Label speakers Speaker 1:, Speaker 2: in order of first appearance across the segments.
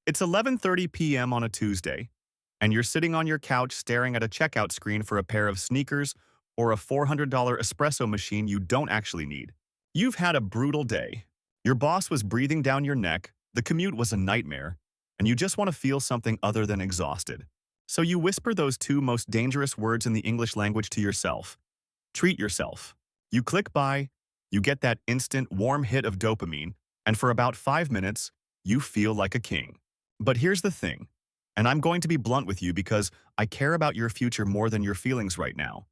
Speaker 1: It's 11:30 p.m. on a Tuesday, and you're sitting on your couch staring at a checkout screen for a pair of sneakers or a $400 espresso machine you don't actually need. You've had a brutal day. Your boss was breathing down your neck, the commute was a nightmare, and you just want to feel something other than exhausted. So you whisper those two most dangerous words in the English language to yourself. Treat yourself. You click buy, you get that instant warm hit of dopamine, and for about 5 minutes, you feel like a king. But here's the thing, and I'm going to be blunt with you because I care about your future more than your feelings right now.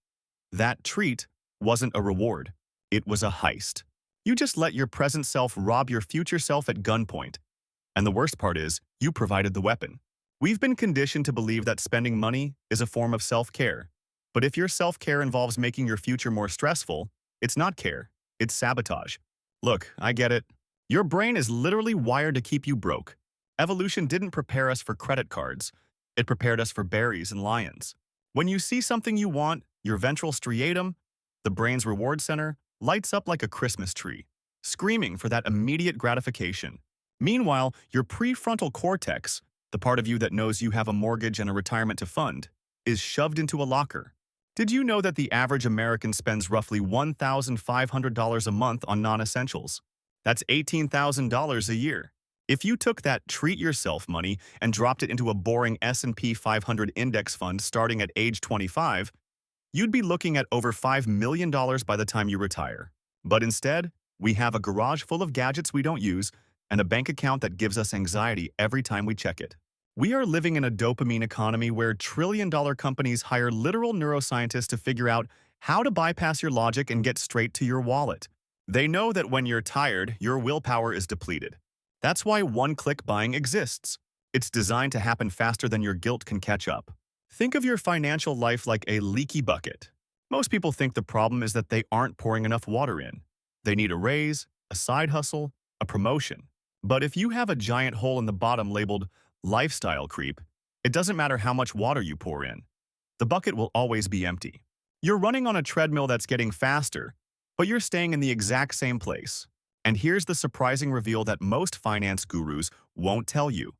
Speaker 1: That treat wasn't a reward. It was a heist. You just let your present self rob your future self at gunpoint. And the worst part is, you provided the weapon. We've been conditioned to believe that spending money is a form of self-care. But if your self-care involves making your future more stressful, it's not care, it's sabotage. Look, I get it. Your brain is literally wired to keep you broke. Evolution didn't prepare us for credit cards. It prepared us for berries and lions. When you see something you want, your ventral striatum, the brain's reward center, lights up like a Christmas tree, screaming for that immediate gratification. Meanwhile, your prefrontal cortex, the part of you that knows you have a mortgage and a retirement to fund, is shoved into a locker. Did you know that the average American spends roughly $1,500 a month on non-essentials? That's $18,000 a year. If you took that treat yourself money and dropped it into a boring S&P 500 index fund starting at age 25, you'd be looking at over $5 million by the time you retire. But instead, we have a garage full of gadgets we don't use and a bank account that gives us anxiety every time we check it. We are living in a dopamine economy where trillion-dollar companies hire literal neuroscientists to figure out how to bypass your logic and get straight to your wallet. They know that when you're tired, your willpower is depleted. That's why one-click buying exists. It's designed to happen faster than your guilt can catch up. Think of your financial life like a leaky bucket. Most people think the problem is that they aren't pouring enough water in. They need a raise, a side hustle, a promotion. But if you have a giant hole in the bottom labeled lifestyle creep, it doesn't matter how much water you pour in. The bucket will always be empty. You're running on a treadmill that's getting faster, but you're staying in the exact same place. And here's the surprising reveal that most finance gurus won't tell you.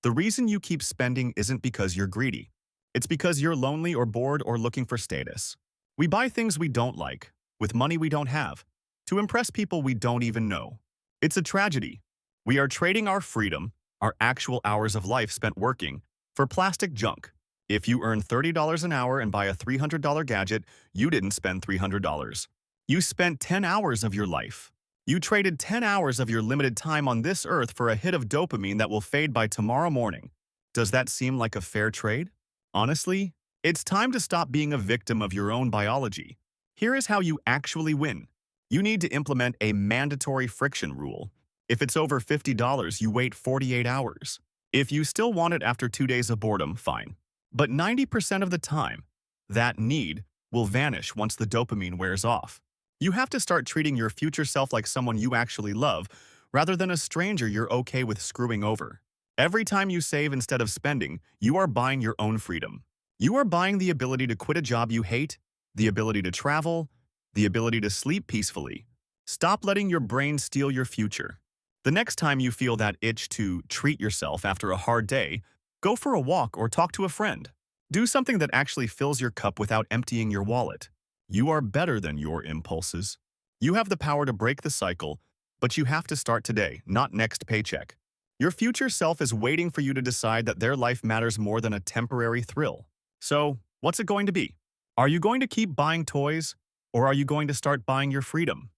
Speaker 1: The reason you keep spending isn't because you're greedy. It's because you're lonely or bored or looking for status. We buy things we don't like, with money we don't have, to impress people we don't even know. It's a tragedy. We are trading our freedom, our actual hours of life spent working, for plastic junk. If you earn $30 an hour and buy a $300 gadget, you didn't spend $300. You spent 10 hours of your life. You traded 10 hours of your limited time on this earth for a hit of dopamine that will fade by tomorrow morning. Does that seem like a fair trade? Honestly, it's time to stop being a victim of your own biology. Here is how you actually win. You need to implement a mandatory friction rule. If it's over $50, you wait 48 hours. If you still want it after 2 days of boredom, fine. But 90% of the time, that need will vanish once the dopamine wears off. You have to start treating your future self like someone you actually love, rather than a stranger you're okay with screwing over. Every time you save instead of spending, you are buying your own freedom. You are buying the ability to quit a job you hate, the ability to travel, the ability to sleep peacefully. Stop letting your brain steal your future. The next time you feel that itch to treat yourself after a hard day, go for a walk or talk to a friend. Do something that actually fills your cup without emptying your wallet. You are better than your impulses. You have the power to break the cycle, but you have to start today, not next paycheck. Your future self is waiting for you to decide that their life matters more than a temporary thrill. So, what's it going to be? Are you going to keep buying toys, or are you going to start buying your freedom?